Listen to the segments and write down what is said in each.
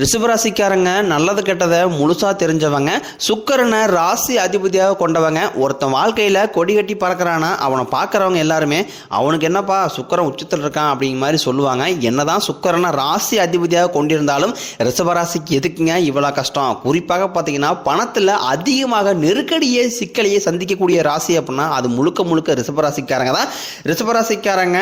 ரிஷபராசிக்காரங்க நல்லது கெட்டதை முழுசா தெரிஞ்சவங்க. சுக்கிரனை ராசி அதிபதியாக கொண்டவங்க. ஒருத்தன் வாழ்க்கையில் கொடி கட்டி பறக்கிறானா அவனை பார்க்குறவங்க எல்லாருமே அவனுக்கு என்னப்பா சுக்கிரன் உச்சத்தில் இருக்கான் அப்படிங்கிற மாதிரி சொல்லுவாங்க. என்னதான் சுக்கிரனை ராசி அதிபதியாக கொண்டிருந்தாலும் ரிஷபராசிக்கு எதுக்குங்க இவ்வளோ கஷ்டம்? குறிப்பாக பார்த்தீங்கன்னா பணத்தில் அதிகமாக நெருக்கடியே சிக்கலையே சந்திக்கக்கூடிய ராசி அப்படின்னா அது முழுக்க முழுக்க ரிஷபராசிக்காரங்க தான். ரிஷபராசிக்காரங்க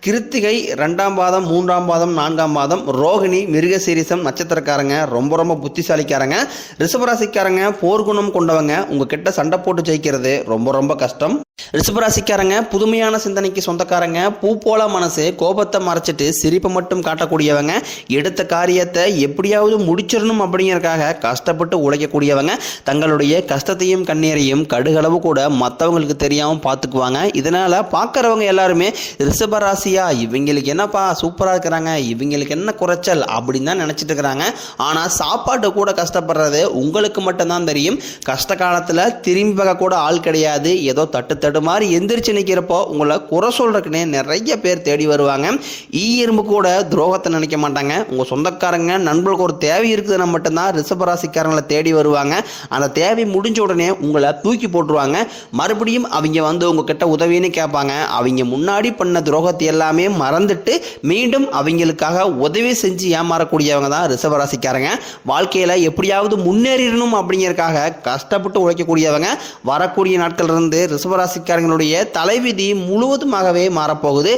கிருத்திகை 2ஆம் பாதம் 3ஆம் பாதம் 4ஆம் பாதம் ரோகிணி மிருகசீரிசம் நட்சத்திரக்காரங்க ரொம்ப புத்திசாலிக்காரங்க. ரிஷபராசிக்காரங்க போர்க்குணம் கொண்டவங்க. உங்ககிட்ட சண்டை போட்டு ஜெயிக்கிறது ரொம்ப கஷ்டம். ரிஷபராசிக்காரங்க புதுமையான சிந்தனைக்கு சொந்தக்காரங்க. பூ போல மனசு, கோபத்தை மறைச்சிட்டு சிரிப்பை மட்டும் காட்டக்கூடியவங்க. எடுத்த காரியத்தை எப்படியாவது முடிச்சிடணும் அப்படிங்கிறதுக்காக கஷ்டப்பட்டு உழைக்கக்கூடியவங்க. தங்களுடைய கஷ்டத்தையும் கண்ணீரையும் கடுகளவு கூட மற்றவங்களுக்கு தெரியாமல் பார்த்துக்குவாங்க. இதனால பார்க்குறவங்க எல்லாருமே ரிஷபராசியா இவங்களுக்கு என்னப்பா சூப்பராக இருக்கிறாங்க, இவங்களுக்கு என்ன குறைச்சல் அப்படின்னு தான் நினச்சிட்டு இருக்கிறாங்க. ஆனால் சாப்பாட்டு கூட கஷ்டப்படுறது உங்களுக்கு மட்டும்தான் தெரியும். கஷ்ட காலத்தில் திரும்பி பார்க்க கூட ஆள் கிடையாது. ஏதோ தட்டு மாதிரி எந்திரிச்சு நிற்கிறப்போ உங்களை குறை சொல்றதுக்குன்னே நிறைய பேர் தேடி வருவாங்க. எறும்பு கூட துரோகத்தை நினைக்க மாட்டாங்க. உங்க சொந்தக்காரங்க நண்பர்களுக்கு ஒரு தேவை இருக்குதுன்னா மட்டும்தான் ரிஷபராசிக்காரங்களை தேடி வருவாங்க. அந்த தேவை முடிஞ்ச உடனே உங்களை தூக்கி போட்டுருவாங்க. மறுபடியும் அவங்க வந்து உங்ககிட்ட உதவின்னு கேட்பாங்க. அவங்க முன்னாடி பண்ண துரோகத்தை எல்லாமே மறந்துட்டு மீண்டும் அவங்களுக்காக உதவி செஞ்சு ஏமாறக்கூடியவங்க தான் ரிஷபராசிக்காரங்க. வாழ்க்கையில எப்படியாவது முன்னேறிடணும் அப்படிங்கிறதுக்காக கஷ்டப்பட்டு உழைக்கக்கூடியவங்க. வரக்கூடிய நாட்கள் இருந்து ரிஷபராசி ராசிக்காரங்களுடைய தலைவிதி முழுவதுமாகவே மாறப்போகுது.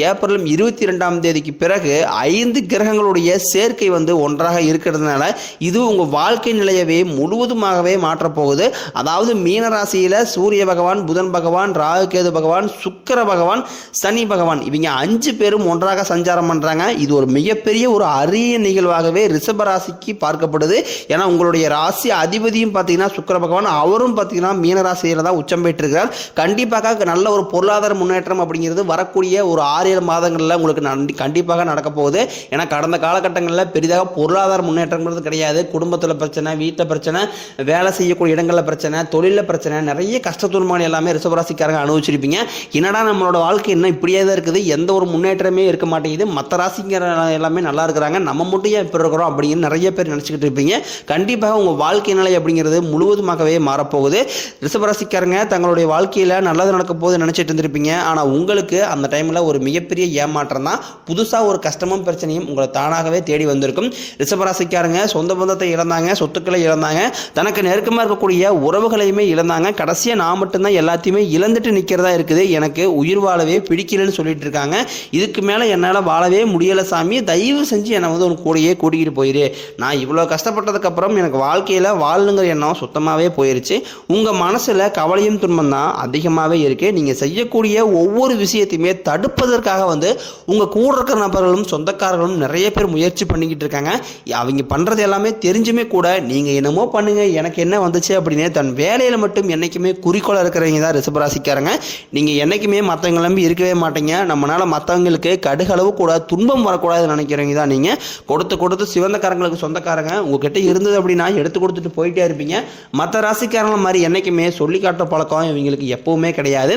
ஏப்ரல் 22ஆம் தேதிக்கு பிறகு 5 கிரகங்களுடைய சேர்க்கை வந்து ஒன்றாக இருக்கிறதுனால இது உங்க வாழ்க்கை நிலையவே முழுவதுமாகவே மாற்றப்போகுது. அதாவது மீன ராசியில சூரிய பகவான், புதன் பகவான், ராகு கேது பகவான், சுக்கிர பகவான், சனி பகவான் இவங்க 5 பேரும் ஒன்றாக சஞ்சாரம் பண்றாங்க. இது ஒரு மிகப்பெரிய ஒரு அரிய நிகழ்வாகவே ரிஷப ராசிக்கு பார்க்கப்படுது. ஏன்னா உங்களுடைய ராசி அதிபதியும் பார்த்தீங்கன்னா சுக்கிர பகவான், அவரும் பார்த்தீங்கன்னா மீன ராசியில தான் உச்சம் பெற்றிருக்கிறார். கண்டிப்பாக நல்ல ஒரு பொருளாதார முன்னேற்றம் அப்படிங்கிறது வரக்கூடிய ஒரு 6-7 மாதங்களில் உங்களுக்கு கண்டிப்பாக நடக்க போகுது. ஏன்னா கடந்த காலகட்டங்களில் பெரிதாக பொருளாதார முன்னேற்றம்ங்கிறது கிடையாது. குடும்பத்தில் பிரச்சனை, வீட்டில் பிரச்சனை, வேலை செய்யக்கூடிய இடங்களில் பிரச்சனை, தொழிலில் பிரச்சனை, நிறைய கஷ்ட துன்பங்கள் எல்லாமே ரிஷபராசிக்காரங்க அனுபவிச்சிருப்பீங்க. என்னடா நம்மளோட வாழ்க்கை என்ன இப்படியே தான் இருக்குது, எந்த ஒரு முன்னேற்றமே இருக்க மாட்டேங்குது, மற்ற ராசிங்கிற எல்லாமே நல்லா இருக்கிறாங்க, நம்ம மட்டும் ஏன் இப்போ இருக்கிறோம் அப்படின்னு நிறைய பேர் நினச்சிக்கிட்டு இருப்பீங்க. கண்டிப்பாக உங்கள் வாழ்க்கை நிலை அப்படிங்கிறது முழுவதுமாகவே மாறப்போகுது. ரிஷபராசிக்காரங்க தங்களுடைய வாழ்க்கையில் நல்லது நடக்க போது நினைச்சிட்டு இருந்திருப்பீங்க. ஆனால் உங்களுக்கு அந்த டைமில் ஒரு மிகப்பெரிய ஏமாற்றம் தான். புதுசாக ஒரு கஷ்டமும் பிரச்சனையும் உங்களை தானாகவே தேடி வந்திருக்கும். ரிஷபராசிக்காரங்க சொந்த பந்தத்தை இழந்தாங்க, சொத்துக்களை இழந்தாங்க, தனக்கு நெருக்கமாக இருக்கக்கூடிய உறவுகளையுமே இழந்தாங்க. கடைசியாக நான் மட்டும்தான் எல்லாத்தையுமே இழந்துட்டு நிற்கிறதா இருக்குது, எனக்கு உயிர் வாழவே பிடிக்கலன்னு சொல்லிட்டு இருக்காங்க. இதுக்கு மேலே என்னால் வாழவே முடியலை சாமி, தயவு செஞ்சு என்னை வந்து ஒரு கூடையே கூட்டிகிட்டு போயிரு. நான் இவ்வளோ கஷ்டப்பட்டதுக்கப்புறம் எனக்கு வாழ்க்கையில் வாழணுங்கிற எண்ணம் சுத்தமாகவே போயிருச்சு. உங்கள் மனசில் கவலையும் துன்பம் தான் அதிகமாகவே இருக்கு. நீங்க செய்யக்கூடிய ஒவ்வொரு விஷயத்தையுமே தடுப்பதற்காக வந்து உங்க கூட இருக்கிற நபர்களும் சொந்தக்காரர்களும் நிறைய பேர் முயற்சி பண்ணிக்கிட்டு இருக்காங்க. அவங்க பண்றது எல்லாமே தெரிஞ்சுமே கூட நீங்க என்னமோ பண்ணுங்க, எனக்கு என்ன வந்துச்சு அப்படின்னு தன் வேலையில மட்டும் என்னைக்குமே குறிக்கோளா இருக்கிறவங்க தான் ரிஷபராசிக்காரங்க. நீங்க என்னைக்குமே மற்றவங்க நம்பி இருக்கவே மாட்டீங்க. நம்மளால மற்றவங்களுக்கு கடுகளவு கூட துன்பம் வரக்கூடாதுன்னு நினைக்கிறவங்க தான் நீங்க. கொடுத்து சிவந்தக்காரங்களுக்கு சொந்தக்காரங்க உங்ககிட்ட இருந்தது அப்படின்னா எடுத்து கொடுத்துட்டு போயிட்டே இருப்பீங்க. மற்ற ராசிக்காரங்கள மாதிரி என்னைக்குமே சொல்லி காட்டுற பழக்கம் இவங்களுக்கு எப்பவுமே கிடையாது.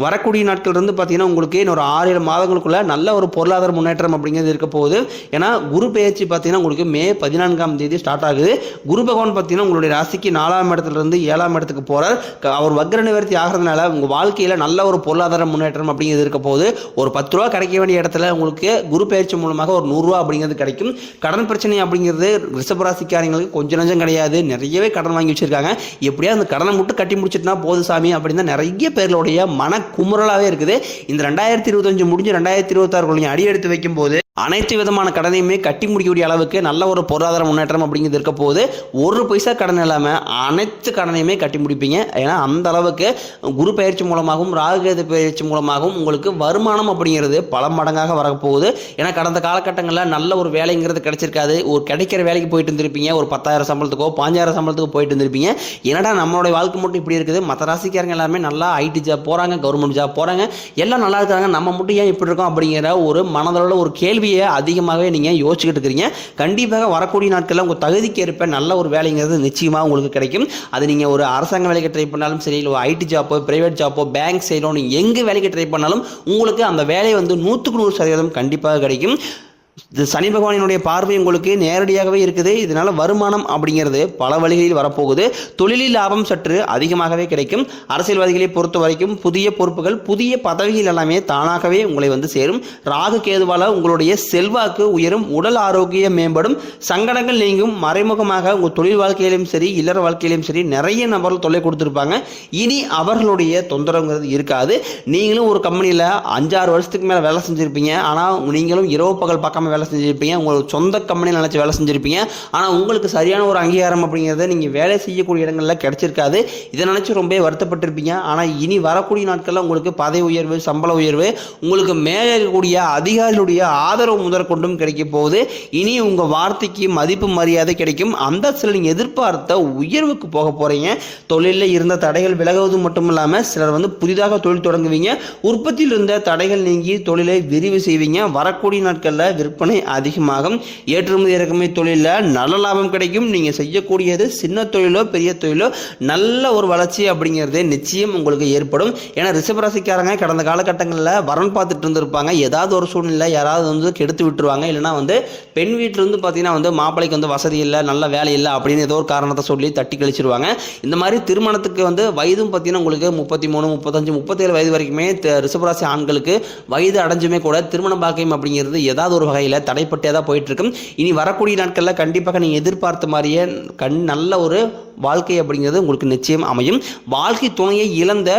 வரக்கூடிய நாட்கள் இருந்து பார்த்தீங்கன்னா உங்களுக்கு இன்னொரு 6-7 மாதங்களுக்குள்ள நல்ல ஒரு பொருளாதார முன்னேற்றம் அப்படிங்கிறது இருக்க போகுது. ஏன்னா குரு பெயர்ச்சி பார்த்தீங்கன்னா உங்களுக்கு மே 14ஆம் தேதி ஸ்டார்ட் ஆகுது. குரு பகவான் பார்த்தீங்கன்னா உங்களுடைய ராசிக்கு 4ஆம் இடத்துலேருந்து 7ஆம் இடத்துக்கு போகிறார். அவர் வக்ர நிவர்த்தி ஆகிறதுனால உங்கள் வாழ்க்கையில் நல்ல ஒரு பொருளாதார முன்னேற்றம் அப்படிங்கிறது இருக்க போகுது. ஒரு 10 ரூபா கிடைக்க வேண்டிய இடத்துல உங்களுக்கு குரு பெயர்ச்சி மூலமாக ஒரு 100 ரூபா அப்படிங்கிறது கிடைக்கும். கடன் பிரச்சனை அப்படிங்கிறது ரிஷபராசிக்காரங்களுக்கு கொஞ்சம் நஞ்சம் கிடையாது. நிறையவே கடன் வாங்கி வச்சிருக்காங்க. எப்படியா அந்த கடனை மட்டும் கட்டி முடிச்சிட்டுனா போது சாமி அப்படின்னு தான் நிறைய பேர்களுடைய மன குமுறலாவே இருக்குது. இந்த 2025 முடிஞ்சு 2026 அடி எடுத்து வைக்கும் போது அனைத்து விதமான கடனையுமே கட்டி முடிக்கக்கூடிய அளவுக்கு நல்ல ஒரு பொருளாதார முன்னேற்றம் அப்படிங்கிறது இருக்க போது. 1 பைசா கடன் இல்லாமல் அனைத்து கடனையுமே கட்டி முடிப்பீங்க. ஏன்னா அந்த அளவுக்கு குரு பயிற்சி மூலமாகவும் ராகுகேது பயிற்சி மூலமாகவும் உங்களுக்கு வருமானம் அப்படிங்கிறது பல மடங்காக வரப்போகுது. ஏன்னா கடந்த காலகட்டங்களில் நல்ல ஒரு வேலைங்கிறது கிடைச்சிருக்காது. ஒரு கிடைக்கிற வேலைக்கு போயிட்டு இருந்திருப்பீங்க, ஒரு 10,000 சம்பளத்துக்கோ 5,000 சம்பளத்துக்கோ போயிட்டு இருந்திருப்பீங்க. என்னடா நம்மளுடைய வாழ்க்கை மட்டும் இப்படி இருக்குது, மற்ற ராசிக்காரங்க எல்லாமே நல்லா ஐடி ஜாப் போகிறாங்க, கவர்மெண்ட் ஜாப் போகிறாங்க, எல்லாம் நல்லா இருக்கிறாங்க, நம்ம மட்டும் ஏன் இப்படி இருக்கோம் அப்படிங்கிற ஒரு மனதளவில் ஒரு கேள்வி அதிகமாகவே நீங்க யோசிச்சுக்கிட்டு இருக்கீங்க. கண்டிப்பாக வரக்கூடிய நாட்களில் உங்க தகுதிக்கு ஏற்ப நல்ல ஒரு வேலைங்கிறது நிச்சயமா உங்களுக்கு கிடைக்கும். அது நீங்க ஒரு அரசாங்க வேலைக்கு ட்ரை பண்ணாலும் சரி, இல்லை ஐடி ஜாப்போ, பிரைவேட் ஜாப்போ, பேங்க் சைடோ, நீங்க எங்க வேலைக்கு ட்ரை பண்ணாலும் உங்களுக்கு அந்த வேலை வந்து 100% கண்டிப்பாக கிடைக்கும். இது சனி பகவானினுடைய பார்வை உங்களுக்கு நேரடியாகவே இருக்குது. இதனால வருமானம் அப்படிங்கிறது பல வழிகளில் வரப்போகுது. தொழிலில் லாபம் சற்று அதிகமாகவே கிடைக்கும். அரசியல்வாதிகளை பொறுத்த வரைக்கும் புதிய பொறுப்புகள், புதிய பதவிகள் எல்லாமே தானாகவே உங்களை வந்து சேரும். ராகு கேதுவால உங்களுடைய செல்வாக்கு உயரும், உடல் ஆரோக்கியம் மேம்படும், சங்கடங்கள் நீங்கும். மறைமுகமாக உங்கள் தொழில் வாழ்க்கையிலும் சரி, இல்லற வாழ்க்கையிலும் சரி நிறைய நபர்கள் தொல்லை கொடுத்துருப்பாங்க. இனி அவர்களுடைய தொந்தரவுங்கிறது இருக்காது. நீங்களும் ஒரு கம்பெனியில் 5-6 வருஷத்துக்கு மேலே வேலை செஞ்சுருப்பீங்க. ஆனால் நீங்களும் இரவு பகல் பார்க்காம வேலை செஞ்சிருப்பீங்க. உங்களுக்கு சொந்த கம்பெனியில் நினச்சி வேலை செஞ்சுருப்பீங்க. ஆனால் உங்களுக்கு சரியான ஒரு அங்கீகாரம் அப்படிங்கிறது நீங்கள் வேலை செய்யக்கூடிய இடங்களில் கிடைச்சிருக்காது. இதை நினச்சி ரொம்ப வருத்தப்பட்டிருப்பீங்க. ஆனால் இனி வரக்கூடிய நாட்களில் உங்களுக்கு பதவி உயர்வு, சம்பள உயர்வு, உங்களுக்கு மேலே இருக்கக்கூடிய அதிகாரிகளுடைய ஆதரவு முதற்கொண்டும் கிடைக்க போகுது. இனி உங்கள் வார்த்தைக்கு மதிப்பு மரியாதை கிடைக்கும். அந்த சில நீங்கள் எதிர்பார்த்த உயர்வுக்கு போக போகிறீங்க. தொழிலில் இருந்த தடைகள் விலகுவது மட்டும் இல்லாமல் சிலர் வந்து புதிதாக தொழில் தொடங்குவீங்க. உற்பத்தியில் இருந்த தடைகள் நீங்கி தொழிலை விரிவு செய்வீங்க. வரக்கூடிய நாட்களில் விற்பனை அதிகமாகும். ஏற்றுமதி இறக்குமதி தொழிலில் நல்ல லாபம் கிடைக்கும். நீங்கள் செய்யக்கூடியது சின்ன தொழிலோ பெரிய தொழிலோ நல்ல ஒரு வளர்ச்சி அப்படிங்கிறது நிச்சயம் உங்களுக்கு ஏற்படும். ஏன்னா ரிஷபராசிக்காரங்க கடந்த காலகட்டங்களில் வரன் பார்த்துட்டு இருந்திருப்பாங்க. ஏதாவது ஒரு சூழ்நிலை யாராவது வந்து கெடுத்து விட்டுருவாங்க. இல்லைனா வந்து பெண் வீட்டிலிருந்து பார்த்தீங்கன்னா வந்து மாப்பிள்ளைக்கு வந்து வசதி இல்லை, நல்ல வேலை இல்லை அப்படின்னு ஏதோ ஒரு காரணத்தை சொல்லி தட்டி கழிச்சிருவாங்க. இந்த மாதிரி திருமணத்துக்கு வந்து வயதும் பார்த்தீங்கன்னா உங்களுக்கு 33, 35, 37 வயது வரைக்குமே ரிஷபராசி ஆண்களுக்கு வயது அடைஞ்சுமே கூட திருமண பாக்கியம் அப்படிங்கிறது ஏதாவது ஒரு வகையில் தடைப்பட்டே தான் போயிட்டு இருக்கும். இனி வரக்கூடிய நாட்களில் கண்டிப்பாக நீங்கள் எதிர்பார்த்த மாதிரியே நல்ல ஒரு வாழ்க்கை அப்படிங்கிறது உங்களுக்கு நிச்சயம் அமையும். வாழ்க்கை துணையை இழந்த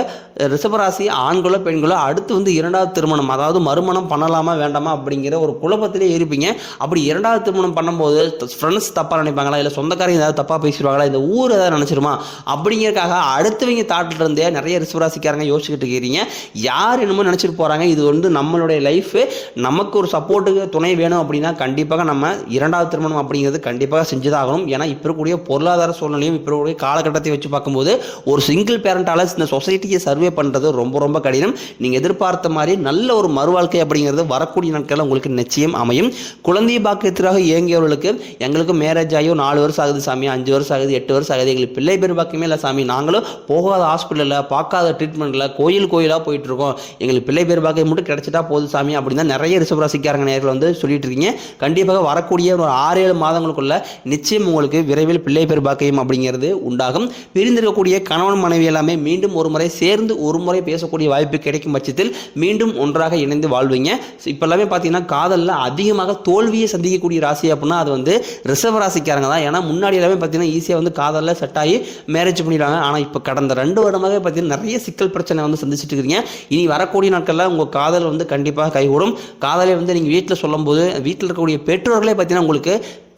ரிஷபராசி ஆண்களோ பெண்களோ அடுத்து வந்து 2வது திருமணம், அதாவது மறுமணம் பண்ணலாமா வேண்டாமா அப்படிங்கிற ஒரு குழப்பத்திலே இருப்பீங்க. அப்படி 2வது திருமணம் பண்ணும்போது ஃப்ரெண்ட்ஸ் தப்பாக நினைப்பாங்களா, இல்லை சொந்தக்காரங்க ஏதாவது தப்பாக பேசிடுவாங்களா, இந்த ஊர் ஏதாவது நினச்சிருமா அப்படிங்கிறதுக்காக அடுத்தவங்க தாட்டில் இருந்தே நிறைய ரிஷபராசிக்காரங்க யோசிச்சுக்கிட்டு இருக்கிறீங்க. யார் என்னமோ நினச்சிட்டு போகிறாங்க, இது வந்து நம்மளுடைய லைஃபு, நமக்கு ஒரு சப்போர்ட்டுக்கு துணை வேணும் அப்படின்னா கண்டிப்பாக நம்ம 2வது திருமணம் அப்படிங்கிறது கண்டிப்பாக செஞ்சுதான் ஆகணும். ஏன்னா இப்போ இருக்கக்கூடிய பொருளாதார சூழ்நிலையும் இப்போ இருக்கக்கூடிய காலகட்டத்தை வச்சு பார்க்கும்போது ஒரு சிங்கிள் பேரண்டால் இந்த சொசைட்டியை சர்வே பண்ணுறது ரொம்ப ரொம்ப கடினம். நீங்கள் எதிர்பார்த்த மாதிரி நல்ல ஒரு மறுவாழ்க்கை அப்படிங்கிறது வரக்கூடிய நாட்களில் உங்களுக்கு நிச்சயம் அமையும். குழந்தை பாக்கியத்திற்காக இயங்கியவர்களுக்கு எங்களுக்கு மேரேஜ் ஆகியோ 4 வருஷம் ஆகுது சாமி, 5 வருஷம் ஆகுது, 8 வருஷம் ஆகுது, எங்களுக்கு பிள்ளை பேர் பாக்கியமே இல்லை சாமி, நாங்களும் போகாத ஹாஸ்பிட்டலில் பார்க்காத ட்ரீட்மெண்ட்டில் கோயிலாக போயிட்டு இருக்கோம், எங்களுக்கு பிள்ளை பேர் பாக்கியம் மட்டும் கிடைச்சிட்டா போதும் சாமி அப்படின்னு தான் நிறைய ரிஷபராசிக்காரங்க நேரில் வந்து சொல்லிட்டு இருக்கீங்க. கண்டிப்பாக வரக்கூடிய ஒரு 6-7 மாதங்களுக்குள்ள நிச்சயம் உங்களுக்கு விரைவில் பிள்ளை பேர் பாக்கியம் அப்படிங்கிறது உண்டாகும். பிரிந்திருக்கக்கூடிய கணவன் மனைவி எல்லாமே மீண்டும் ஒரு முறை சேர்ந்து ஒரு முறை பேசக்கூடிய வாய்ப்பு கிடைக்கும் பட்சத்தில் மீண்டும் ஒன்றாக இணைந்து வாழ்வீங்க. இப்போ எல்லாமே பார்த்தீங்கன்னா காதலில் அதிகமாக தோல்வியை சந்திக்கக்கூடிய ராசி அப்படின்னா அது வந்து ரிஷப ராசிக்காரங்க தான். ஏன்னா முன்னாடி எல்லாமே பார்த்தீங்கன்னா ஈஸியாக வந்து காதலில் செட் ஆகி மேரேஜ் பண்ணிடுவாங்க. ஆனால் இப்போ கடந்த 2 வருடமாக பார்த்தீங்கன்னா நிறைய சிக்கல் பிரச்சனை வந்து சந்திச்சுட்டு இருக்கிறீங்க. இனி வரக்கூடிய நாட்களில் உங்கள் காதல் வந்து கண்டிப்பாக கைகூடும். காதலை வந்து நீங்கள் வீட்டில் சொல்லும்போது வீட்டில் இருக்கக்கூடிய பெற்றோர்களே பார்த்தீங்கன்னா உங்களுக்கு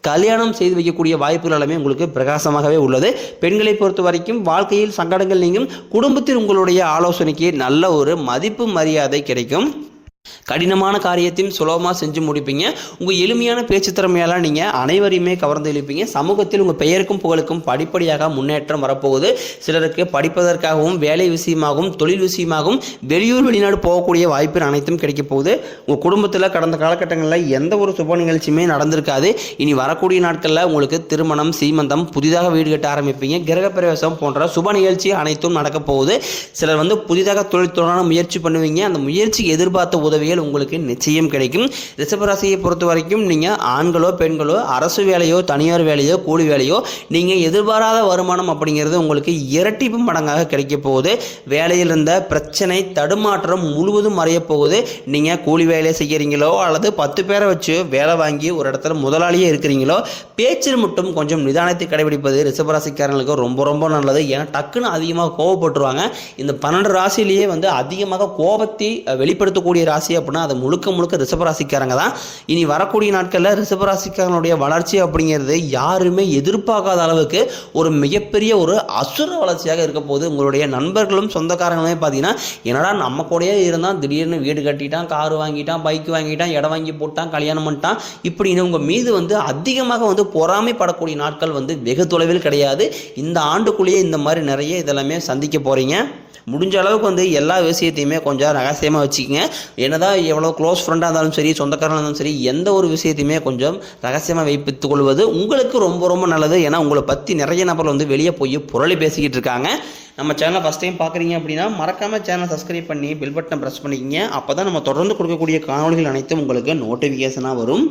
கல்யாணம் செய்து வைக்கக்கூடிய வாய்ப்புகள் எல்லாமே உங்களுக்கு பிரகாசமாகவே உள்ளது. பெண்களை பொறுத்த வரைக்கும் வாழ்க்கையில் சங்கடங்கள் நீங்கும். குடும்பத்தில் உங்களுடைய ஆலோசனைக்கு நல்ல ஒரு மதிப்பு மரியாதை கிடைக்கும். கடினமான காரியத்தையும் சுலபமாக செஞ்சு முடிப்பீங்க. உங்கள் எளிமையான பேச்சு திறமையால் நீங்கள் அனைவரையுமே கவர்ந்து எழுப்பீங்க. சமூகத்தில் உங்கள் பெயருக்கும் புகழுக்கும் படிப்படியாக முன்னேற்றம் வரப்போகுது. சிலருக்கு படிப்பதற்காகவும் வேலை விஷயமாகவும் தொழில் விஷயமாகவும் வெளியூர் வெளிநாடு போகக்கூடிய வாய்ப்பு அனைத்தும் கிடைக்க போகுது. உங்கள் குடும்பத்தில் கடந்த காலகட்டங்களில் எந்த ஒரு சுப நிகழ்ச்சியுமே நடந்திருக்காது. இனி வரக்கூடிய நாட்களில் உங்களுக்கு திருமணம், சீமந்தம், புதிதாக வீடு கட்ட ஆரம்பிப்பீங்க. கிரகப்பிரவேசம் போன்ற சுப நிகழ்ச்சி அனைத்தும் நடக்க போகுது. சிலர் வந்து புதிதாக தொழில்துறையான முயற்சி பண்ணுவீங்க. அந்த முயற்சிக்கு எதிர்பார்த்த உதவிகள் உங்களுக்கு நிச்சயம் கிடைக்கும். ரிஷபராசியை பொறுத்த வரைக்கும் நீங்கள் ஆண்களோ பெண்களோ அரசு வேலையோ தனியார் வேலையோ கூலி வேலையோ நீங்கள் எதிர்பாராத வருமானம் அப்படிங்கிறது உங்களுக்கு இரட்டிப்பு மடங்காக கிடைக்க போகுது. வேலையில் இருந்த பிரச்சனை தடுமாற்றம் முழுவதும் மறைய போகுது. நீங்கள் கூலி வேலை செய்கிறீங்களோ அல்லது 10 பேரை வச்சு வேலை வாங்கி ஒரு இடத்துல முதலாளியே இருக்கிறீங்களோ பேச்சில் மட்டும் கொஞ்சம் நிதானத்தை கடைபிடிப்பது ரிஷபராசிக்காரங்களுக்கு ரொம்ப ரொம்ப நல்லது. ஏன்னா டக்குன்னு அதிகமாக கோபப்பட்டுருவாங்க. இந்த 12 ராசியிலேயே வந்து அதிகமாக கோபத்தை வெளிப்படுத்தக்கூடிய ராசி அப்படின்னா அது முழுக்க ரிஷபராசிக்காரங்க தான். இனி வரக்கூடிய நாட்களில் ரிஷபராசிக்காரனுடைய வளர்ச்சி அப்படிங்கிறது யாருமே எதிர்பார்க்காத அளவுக்கு ஒரு மிகப்பெரிய ஒரு அசுர வளர்ச்சியாக இருக்க போது. உங்களுடைய நண்பர்களும் சொந்தக்காரங்களுமே பார்த்தீங்கன்னா என்னடா நம்ம கூடயே இருந்தால் திடீர்னு வீடு கட்டிட்டான், கார் வாங்கிட்டான், பைக் வாங்கிட்டான், இடம் வாங்கி போட்டான், கல்யாணம் பண்ணிட்டான், இப்படின்னு உங்கள் மீது வந்து அதிகமாக வந்து பொறாமைப்படக்கூடிய நாட்கள் வந்து வெகு தொலைவில் கிடையாது. இந்த ஆண்டுக்குள்ளேயே இந்த மாதிரி நிறைய இதெல்லாமே சந்திக்க போகிறீங்க. முடிஞ்ச அளவுக்கு வந்து எல்லா விஷயத்தையுமே கொஞ்சம் ரகசியமாக வச்சுக்கோங்க. என்னதான் எவ்வளோ க்ளோஸ் ஃப்ரெண்டாக இருந்தாலும் சரி, சொந்தக்காரனாக இருந்தாலும் சரி, எந்த ஒரு விஷயத்தையுமே கொஞ்சம் ரகசியமாக வைப்பித்துக் கொள்வது உங்களுக்கு ரொம்ப ரொம்ப நல்லது. ஏன்னா உங்களை பற்றி நிறைய நபர்கள் வந்து வெளியே போய் புரளி பேசிக்கிட்டு இருக்காங்க. நம்ம சேனலை ஃபஸ்ட் டைம் பார்க்குறீங்க அப்படின்னா மறக்காமல் சேனலை சப்ஸ்கிரைப் பண்ணி பெல் பட்டனை ப்ரெஸ் பண்ணிக்கிங்க. அப்போ தான் நம்ம தொடர்ந்து கொடுக்கக்கூடிய காணொலிகள் அனைத்தும் உங்களுக்கு நோட்டிஃபிகேஷனாக வரும்.